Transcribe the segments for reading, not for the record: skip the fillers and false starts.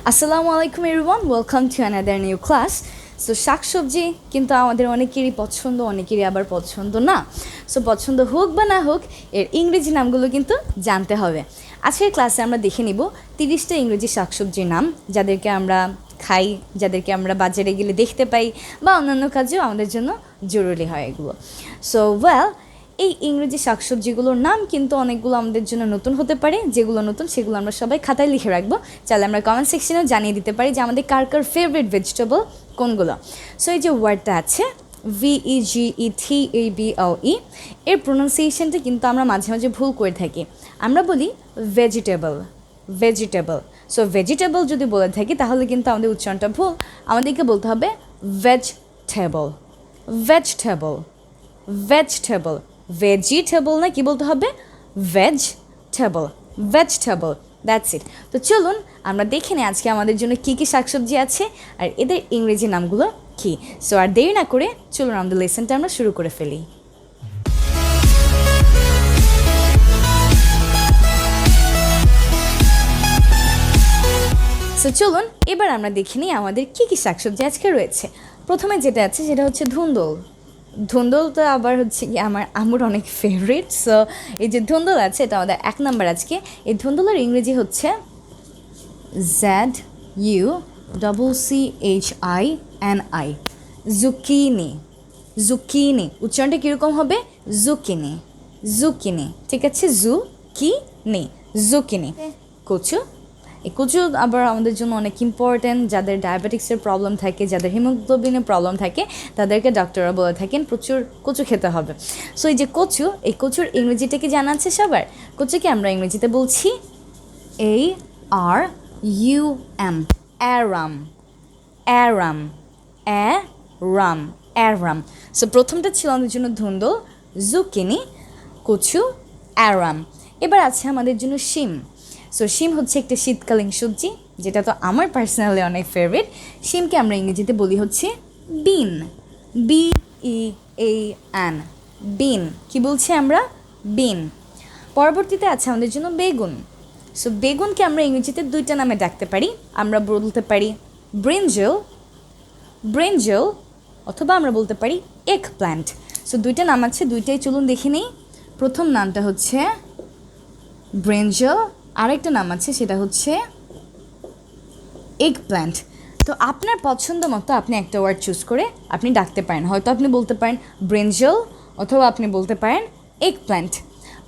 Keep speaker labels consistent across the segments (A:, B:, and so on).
A: আসসালামু আলাইকুম everyone, welcome to another new class. So শাকসবজি কিন্তু আমাদের অনেকেরই পছন্দ, অনেকেরই আবার পছন্দ না। সো পছন্দ হোক বা না হোক, এর ইংরেজি নামগুলো কিন্তু জানতে হবে। আজকের ক্লাসে আমরা দেখে নিব 30টা ইংরেজি শাকসবজির নাম, যাদেরকে আমরা খাই, যাদেরকে আমরা বাজারে গেলে দেখতে পাই, বা অন্যান্য কাজেও আমাদের জন্য জরুরি হয় এগুলো। সো এই ইংরেজি শাকসবজিগুলোর নাম কিন্তু অনেকগুলো আমাদের জন্য নতুন হতে পারে। যেগুলো নতুন সেগুলো আমরা সবাই খাতায় লিখে রাখবো, চাইলে আমরা কমেন্ট সেকশনেও জানিয়ে দিতে পারি যে আমাদের কার কার ফেভারিট ভেজিটেবল কোনগুলো। সো এই যে ওয়ার্ডটা আছে VEGETABLE, এর প্রোনাউন্সিয়েশনটা কিন্তু আমরা মাঝে মাঝে ভুল করে থাকি। আমরা বলি ভেজিটেবল, ভেজিটেবল। সো ভেজিটেবল যদি বলে থাকি তাহলে কিন্তু আমাদের উচ্চারণটা ভুল। আমাদেরকে বলতে হবে ভেজিটেবল, ভেজিটেবল, ভেজিটেবল। ভেজিটেবল না, কি বলতে হবে? Vegetable, vegetable, that's it. তো চলুন আমরা দেখে নিই আজকে আমাদের জন্য কী কী শাকসবজি আছে আর এদের ইংরেজি নামগুলো কী। সো আর দেরি না করে চলুন আমাদের লেসনটা আমরা শুরু করে ফেলি। সো চলুন এবার আমরা দেখে নিই আমাদের কী কী শাকসবজি আজকে রয়েছে। প্রথমে যেটা আছে সেটা হচ্ছে ধুন্দল। ধুন্দল তো আবার হচ্ছে কি আমার আম্মুর অনেক ফেভারিট। সো এই যে ধুন্দল আছে এটা আমাদের 1 নাম্বার আজকে। এই ধুন্দলের ইংরেজি হচ্ছে ZUCCHINI, জুকিনি। জুকিনি উচ্চারণটা কীরকম হবে? জুকিনি, জুকিনি, ঠিক আছে? Zucchini, zucchini. কচু, এই কচু আবার আমাদের জন্য অনেক ইম্পর্ট্যান্ট। যাদের ডায়াবেটিক্সের প্রবলেম থাকে, যাদের হিমোগ্লোবিনের প্রবলেম থাকে, তাদেরকে ডাক্তাররা বলে থাকেন প্রচুর কচু খেতে হবে। সো এই যে কচু, এই কচুর ইংরেজিটা কি জানা আছে সবার? কচুকে আমরা ইংরেজিতে বলছি ARUM, arum, arum, arum, arum. So প্রথমটা ছিল আমাদের জন্য ধুন্দল, জুকিনি, কচু, অ্যারাম। এবার আছে আমাদের জন্য শিম। সো শিম হচ্ছে একটা শীতকালীন সবজি, যেটা তো আমার পার্সোনালি অনেক ফেভারিট। শিমকে আমরা ইংরেজিতে বলি হচ্ছে বিন, BEAN, বিন। কি বলছি আমরা? বিন। পরবর্তীতে আছে আমাদের জন্য বেগুন। সো বেগুনকে আমরা ইংরেজিতে 2টা নামে ডাকতে পারি। আমরা বলতে পারি ব্রিঞ্জল, ব্রিঞ্জল, অথবা আমরা বলতে পারি এগ প্ল্যান্ট। সো 2টা নাম আছে, 2টাই চলুন দেখে নিই। প্রথম নামটা হচ্ছে ব্রিঞ্জল, আরেকটা নাম আছে সেটা হচ্ছে এগ প্ল্যান্ট। তো আপনার পছন্দ মতো আপনি একটা ওয়ার্ড চুজ করে আপনি ডাকতে পারেন। হয়তো আপনি বলতে পারেন ব্রিঞ্জল, অথবা আপনি বলতে পারেন এগ প্ল্যান্ট।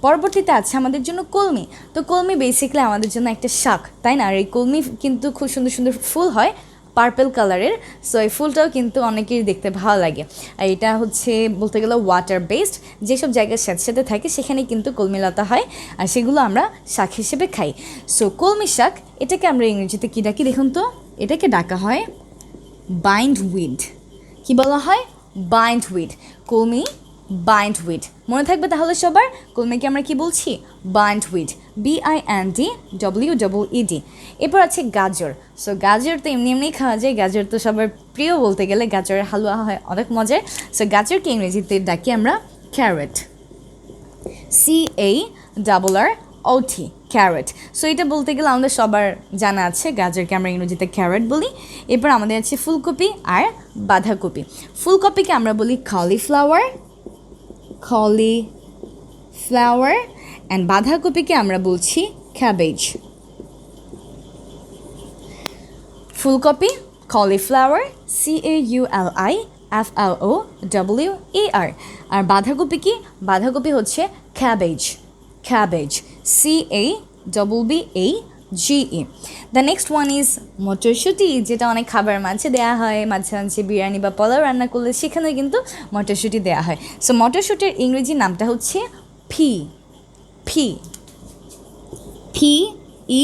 A: পরবর্তীতে আছে আমাদের জন্য কলমি। তো কলমি বেসিক্যালি আমাদের জন্য একটা শাক, তাই না? আর এই কলমি কিন্তু খুব সুন্দর সুন্দর ফুল হয়, পার্পল কালারের। সো এই ফুলটাও কিন্তু অনেকেরই দেখতে ভালো লাগে। আর এটা হচ্ছে বলতে গেলে ওয়াটার বেসড, যেসব জায়গায় স্যাঁতস্যাঁতে থাকে সেখানে কিন্তু কলমি লতা হয়, আর সেগুলো আমরা শাক হিসেবে খাই। সো কলমি শাক, এটাকে আমরা ইংরেজিতে কী ডাকি দেখুন তো? এটাকে ডাকা হয় বাইন্ডউইড। কি বলা হয়? বাইন্ডউইড। কলমি বাইন্ডউইড, মনে থাকবে তাহলে সবার। কলমিকে আমরা কি বলছি? বাইন্ডউইড, BINDWEED। এরপর আছে গাজর। সো গাজর তো এমনি এমনি খাওয়া যায়, গাজর তো সবার প্রিয় বলতে গেলে। গাজরের হালুয়া হয় অনেক মজার। সো গাজরকে ইংরেজিতে ডাকি আমরা ক্যারট, CARROT, ক্যারট। সো এটা বলতে গেলে আমাদের সবার জানা আছে, গাজরকে আমরা ইংরেজিতে ক্যারট বলি। এরপর আমাদের আছে ফুলকপি আর বাঁধাকপি। ফুলকপিকে আমরা বলি কলিফ্লাওয়ার, কলিফ্লাওয়ার, অ্যান্ড বাঁধাকপিকে আমরা বলছি ক্যাবেজ। ফুলকপি, কলিফ্লাওয়ার, CAULIFLOWER, আর বাঁধাকপি কি? বাঁধাকপি হচ্ছে cabbage, cabbage, CABBAGE। The next one is মটরশুঁটি, যেটা অনেক খাবার মাঝে দেওয়া হয়। মাঝে মাঝে বিরিয়ানি বা পোলাও রান্না করলে সেখানে কিন্তু মটরশুঁটি দেওয়া হয়। সো মটরশুঁটির ইংরেজি নামটা হচ্ছে ফি, ফি, FEA,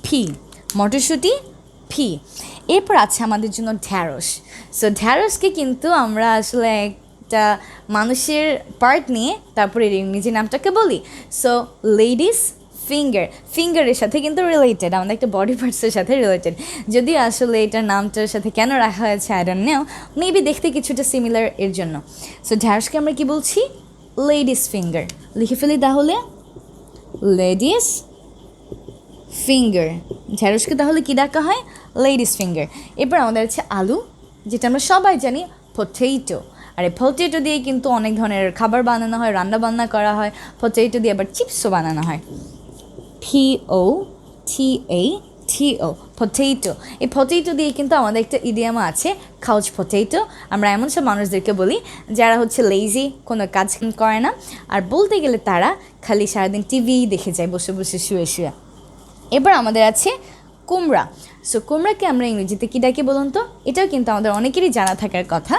A: ফি, মটরশুঁটি, ফি। এরপর আছে আমাদের জন্য ঢ্যাঁড়স। সো ঢ্যাঁড়সকে কিন্তু আমরা আসলে একটা মানুষের পার্ট নিয়ে তারপরে এর ইংরেজি নামটাকে বলি। সো লেডিস ফিঙ্গার, ফিঙ্গারের সাথে কিন্তু রিলেটেড, আমাদের একটা বডি পার্টসের সাথে রিলেটেড। যদি আসলে এটার নামটার সাথে কেন রাখা হয়েছে আই ডোন্ট নো, মেবি দেখতে কিছুটা সিমিলার এর জন্য। সো ঢ্যাঁড়সকে আমরা কি বলছি? Ladies finger. লিখে ফেলি তাহলে, লেডিস ফিঙ্গার। ঢেঁড়সকে তাহলে কী ডাকা হয়? Ladies finger. এরপর আমাদের আছে আলু, যেটা আমরা সবাই জানি পটেটো। আর এই পটেটো দিয়ে কিন্তু অনেক ধরনের খাবার বানানো হয়, রান্না বান্না করা হয়। পটেটো দিয়ে আবার চিপসও বানানো হয়। POTATO, potato. এই পটেটো দিয়ে কিন্তু আমাদের একটা ইডিয়ামও আছে, কাউচ পটেটো। আমরা এমন সব মানুষদেরকে বলি যারা হচ্ছে লেজি, কোনো কাজ করে না, আর বলতে গেলে তারা খালি সারাদিন টিভি দেখে যায় বসে বসে শুয়ে শুয়ে। এবার আমাদের আছে কুমড়া। সো কুমড়াকে আমরা ইংরেজিতে কী ডাকি বলুন তো? এটাও কিন্তু আমাদের অনেকেরই জানা থাকার কথা।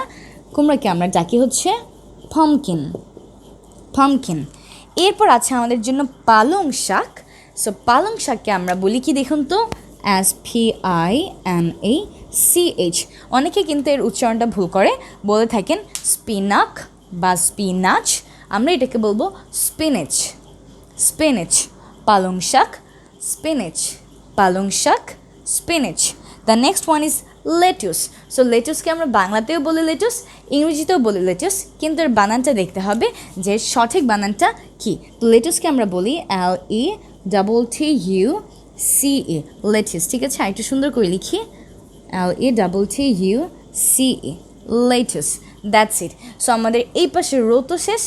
A: কুমড়াকে আমরা ডাকি হচ্ছে পামকিন, পামকিন। এরপর আছে আমাদের জন্য পালং শাক। সো পালং শাককে আমরা বলি কি দেখুন তো? SPINACH। অনেকে কিন্তু এর উচ্চারণটা ভুল করে, বলে থাকেন স্পিনাক বা স্পিনাচ। আমরা এটাকে বলবো স্পিনেচ, স্পিনেচ। পালং শাক, স্পিনেচ, পালং শাক, spinach. The next one is lettuce. So লেটুসকে আমরা বাংলাতেও বলি লেটুস, ইংরেজিতেও বলি লেটুস, কিন্তু এর বানানটা দেখতে হবে যে সঠিক বানানটা কী। লেটুসকে আমরা বলি LETTUCE, লেটুস। ঠিক আছে, একটু সুন্দর করে লিখি, LETTUCE, lettuce. That's it. So আমাদের এই পাশে রো তো শেষ।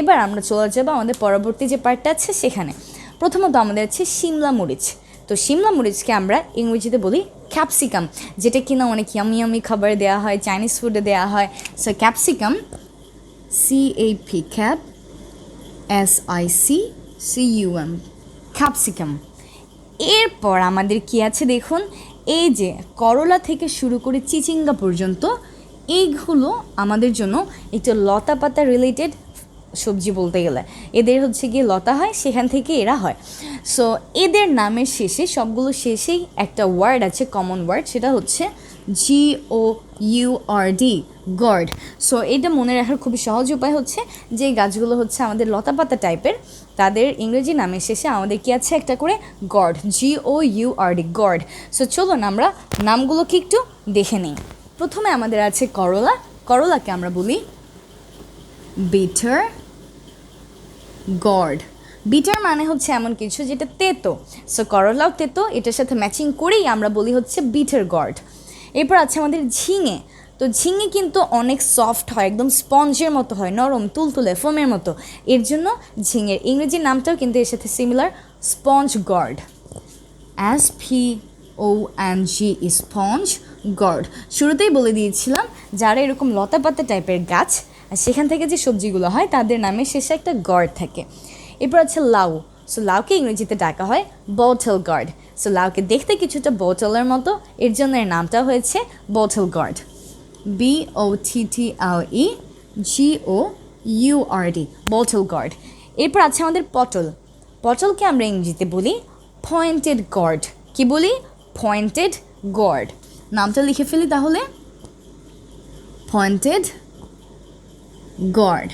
A: এবার আমরা চলে যাবো আমাদের পরবর্তী যে পার্টটা আছে সেখানে। প্রথমত আমাদের আছে শিমলা মরিচ। তো শিমলা মরিচকে আমরা ইংরেজিতে বলি ক্যাপসিকাম, যেটা কিনা অনেক ইয়ামি ইয়ামি খাবারে দেওয়া হয়, চাইনিজ ফুডে দেওয়া হয়। So capsicum, CAP, cap, SICCUM, capsicum. এরপর আমাদের কি আছে দেখুন, এই যে করলা থেকে শুরু করে চিচিঙ্গা পর্যন্ত, এইগুলো আমাদের জন্য একটু লতা পাতা রিলেটেড সবজি বলতে গেলে। এদের হচ্ছে গিয়ে লতা হয়, সেখান থেকে এরা হয়। সো এদের নামের শেষে, সবগুলো শেষেই একটা ওয়ার্ড আছে, কমন ওয়ার্ড, সেটা হচ্ছে GOURD, গর্ড। সো এটা মনে রাখার খুবই সহজ উপায় হচ্ছে যে গাছগুলো হচ্ছে আমাদের লতা পাতা টাইপের, তাদের ইংরেজি নামের শেষে আমাদের কি আছে একটা করে গর্ড, GOURD, গর্ড। সো চলুন আমরা নামগুলোকে একটু দেখে নিই। প্রথমে আমাদের আছে করলা। করলাকে আমরা বলি বিটার গর্ড। বিটার মানে হচ্ছে এমন কিছু যেটা তেতো। সো করলাও তেতো, এটার সাথে ম্যাচিং করেই আমরা বলি হচ্ছে বিটার গর্ড। এরপর আছে আমাদের ঝিঙে। তো ঝিঙে কিন্তু অনেক সফট হয়, একদম স্পঞ্জের মতো হয়, নরম তুলতুলে ফোমের মতো। এর জন্য ঝিঙের ইংরেজি নামটাও কিন্তু এর সাথে similar, sponge gourd, SPONG, sponge gourd. শুরুতেই বলে দিয়েছিলাম যারা এরকম লতা পাতা টাইপের গাছ আর সেখান থেকে যে সবজিগুলো হয় তাদের নামে শেষে একটা গর্ড থাকে। এরপর আছে লাউ। সো লাউকে ইংরেজিতে ডাকা হয় বটল গর্ড। সো লাউকে দেখতে কিছুটা বোতলের মতো, এর জন্য এর নামটা হয়েছে bottle gourd, BOTTLEGOURD, bottle gourd. এরপর আছে আমাদের পটল। পটলকে আমরা ইংরেজিতে বলি পয়েন্টেড গর্ড। কি বলি? Pointed gourd. নামটা লিখে ফেলি তাহলে, পয়েন্টেড গর্ড।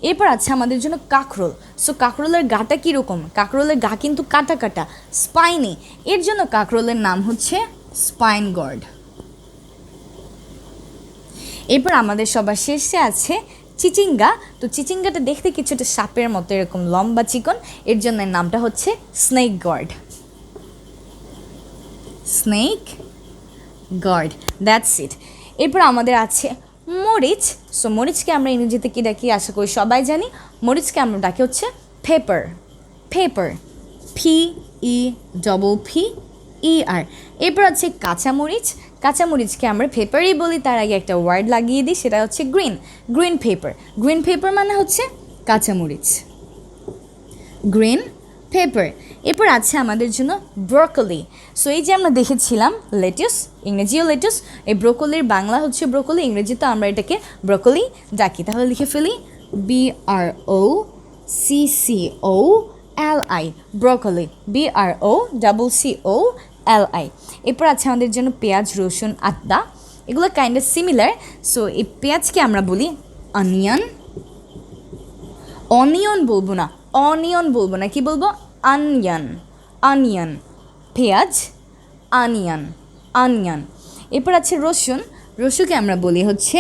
A: এরপর আছে আমাদের জন্য কাঁকরোল। সো কাঁকরোলের গাটা কীরকম? কাঁকরোলের গা কিন্তু কাটা কাটা, স্পাইনি, এর জন্য কাঁকরোলের নাম হচ্ছে স্পাইন গর্ড। এরপর আমাদের সবার শেষে আছে চিচিঙ্গা। তো চিচিঙ্গাটা দেখতে কিছুটা সাপের মতো, এরকম লম্বা চিকন, এর জন্য নামটা হচ্ছে snake gourd, snake gourd. That's it. এরপর আমাদের আছে মরিচ। সো মরিচকে আমরা ইংরেজিতে কী ডাকি আশা করি সবাই জানি। মরিচকে আমরা ডাকি হচ্ছে পেপার, পেপার, PEPPER। এরপর আছে কাঁচামরিচ। কাঁচামরিচকে আমরা পেপারই বলি, তার আগে একটা ওয়ার্ড লাগিয়ে দিই, সেটা হচ্ছে green, green paper. Green paper মানে হচ্ছে কাঁচামরিচ, গ্রিন পেপার। এরপর আছে আমাদের জন্য ব্রোকলি। সো এই যে আমরা দেখেছিলাম লেটুস, ইংরেজিও লেটুস, এই ব্রোকলির বাংলা হচ্ছে ব্রোকলি, ইংরেজিতে আমরা এটাকে ব্রোকলি ডাকি। তাহলে লিখে ফেলি BROCCOLI, ব্রোকলি, BROCCOLI। এরপর আছে আমাদের জন্য পেঁয়াজ, রসুন, আদা, এগুলো কাইন্ড অফ সিমিলার। সো এই পেঁয়াজকে আমরা বলি অনিয়ন, অনিয়ন বলবো না, অনিয়ন বলবো না, কি বলবো? অনিয়ন, অনিয়ন, পেঁয়াজ, অনিয়ন, অনিয়ন। এরপর আছে রসুন। রসুনকে আমরা বলি হচ্ছে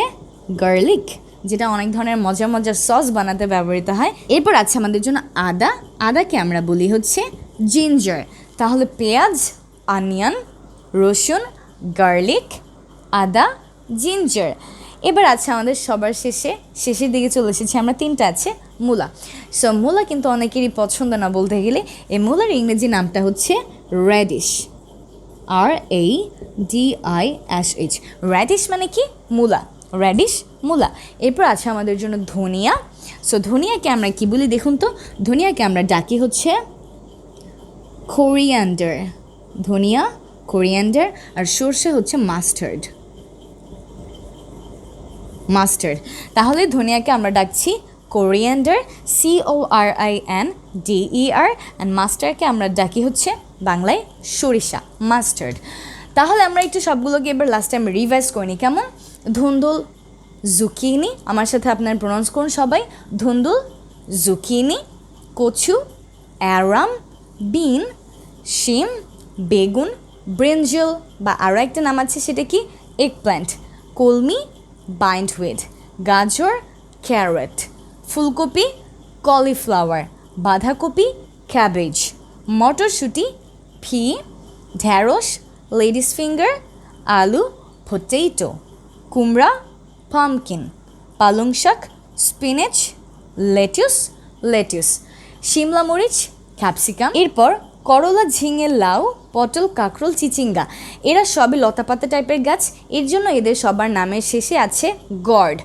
A: গার্লিক, যেটা অনেক ধরনের মজার মজার সস বানাতে ব্যবহৃত হয়। এরপর আছে আমাদের জন্য আদা। আদাকে আমরা বলি হচ্ছে জিঞ্জার। তাহলে পেঁয়াজ, অনিয়ন, রসুন, গার্লিক, আদা, জিঞ্জার। এবার আছে আমাদের সবার শেষের দিকে চলে এসেছি আমরা, 3টা আছে মূলা। সো মূলা কিন্তু অনেকেরই পছন্দ না বলতে গেলে। এই মূলার ইংরেজি নামটা হচ্ছে র্যাডিশ, RADISH। র্যাডিশ মানে কি? মূলা, র্যাডিশ মূলা। এরপর আছে আমাদের জন্য ধনিয়া। সো ধনিয়াকে আমরা কি বলি দেখুন তো? ধনিয়াকে আমরা ডাকি হচ্ছে কোরিয়ান্ডার, ধনিয়া কোরিয়ান্ডার। আর সর্ষে হচ্ছে মাস্টার্ড, তাহলে ধনিয়াকে আমরা ডাকছি কোরিয়ান্ডার, CORINDER, অ্যান্ড মাস্টারকে আমরা ডাকি হচ্ছে বাংলায় সরিষা, মাস্টার্ড। তাহলে আমরা একটু সবগুলোকে এবার লাস্ট টাইম রিভাইজ করে নিই, কেমন? ধুন্দুল, জুকিনি, আমার সাথে আপনার প্রনাউন্স করুন সবাই, ধুন্দুল, জুকিনি। কচু, অ্যারাম, বিন, শিম, বেগুন, ব্রিঞ্জল, বা আরও একটা নাম আছে সেটা কি? Egg plant. কলমি, বাইন্ডউইড। গাজর, ক্যারট। ফুলকপি, কলিফ্লাওয়ার। বাঁধাকপি, ক্যাবেজ। মটরশুঁটি, ফি। ঢ্যাঁড়স, লেডিস ফিঙ্গার। আলু, পটেটো। কুমড়া, পামকিন। পালং শাক, স্পিনেচ। লেটুস। শিমলা মরিচ, ক্যাপসিকাম। এরপর করলা, ঝিঙে, লাউ, পটল, কাঁকরোল, চিচিঙ্গা। এরা সবই লতাপাতা টাইপের গাছ, এর জন্য এদের সবার নামের শেষে আছে গর্ড।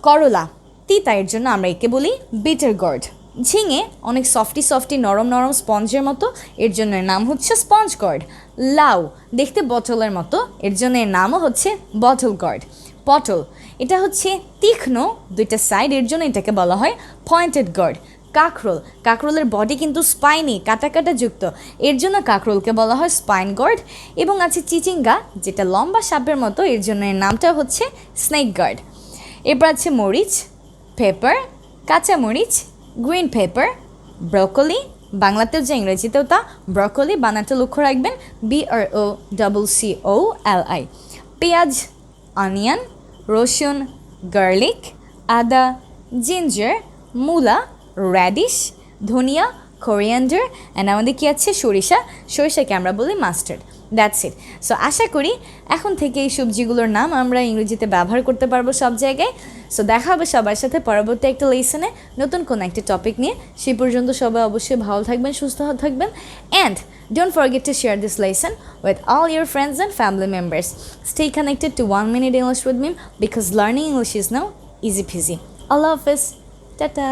A: করলা তিতা, এর জন্য আমরা একে বলি বিটার গর্ড। ঝিঙে অনেক সফটি নরম স্পঞ্জের মতো, এর জন্য এর নাম হচ্ছে স্পঞ্জ গর্ড। লাউ দেখতে বটলের মতো, এর জন্য এর নামও হচ্ছে বটল গর্ড। পটল এটা হচ্ছে তীক্ষ্ণ 2টা সাইড, এর জন্য এটাকে বলা হয় পয়েন্টেড গর্ড। কাঁকরোলের বডি কিন্তু স্পাইনি, কাটা যুক্ত, এর জন্য কাঁকরোলকে বলা হয় স্পাইন গার্ড। এবং আছে চিচিঙ্গা, যেটা লম্বা সাপের মতো, এর জন্য এর নামটা হচ্ছে স্নেক গার্ড। এরপর আছে মরিচ, পেপার, কাঁচা মরিচ, গ্রিন পেপার। ব্রকলি, বাংলাতেও যে ইংরেজিতেও তা ব্রকলি, বানানটা লক্ষ্য রাখবেন, BROCCOLI। পেঁয়াজ, অনিয়ন, রসুন, গার্লিক, আদা, জিঞ্জার, মূলা, র্যাডিশ, ধনিয়া, কোরিয়ান্ডার, অ্যান্ড আমাদের কি আছে? সরিষাকে আমরা বলি মাস্টার্ড। That's it. সো আশা করি এখন থেকে এই সবজিগুলোর নাম আমরা ইংরেজিতে ব্যবহার করতে পারবো সব জায়গায়। সো দেখা হবে সবার সাথে পরবর্তী একটা লেসনে নতুন কোনো একটা টপিক নিয়ে। সেই পর্যন্ত সবাই অবশ্যই ভালো থাকবেন, সুস্থ থাকবেন, and don't forget to share this lesson with all your friends and family members. Stay connected to 1 Minute English with me, because learning English is now easy peasy. Allah Hafiz. Tata.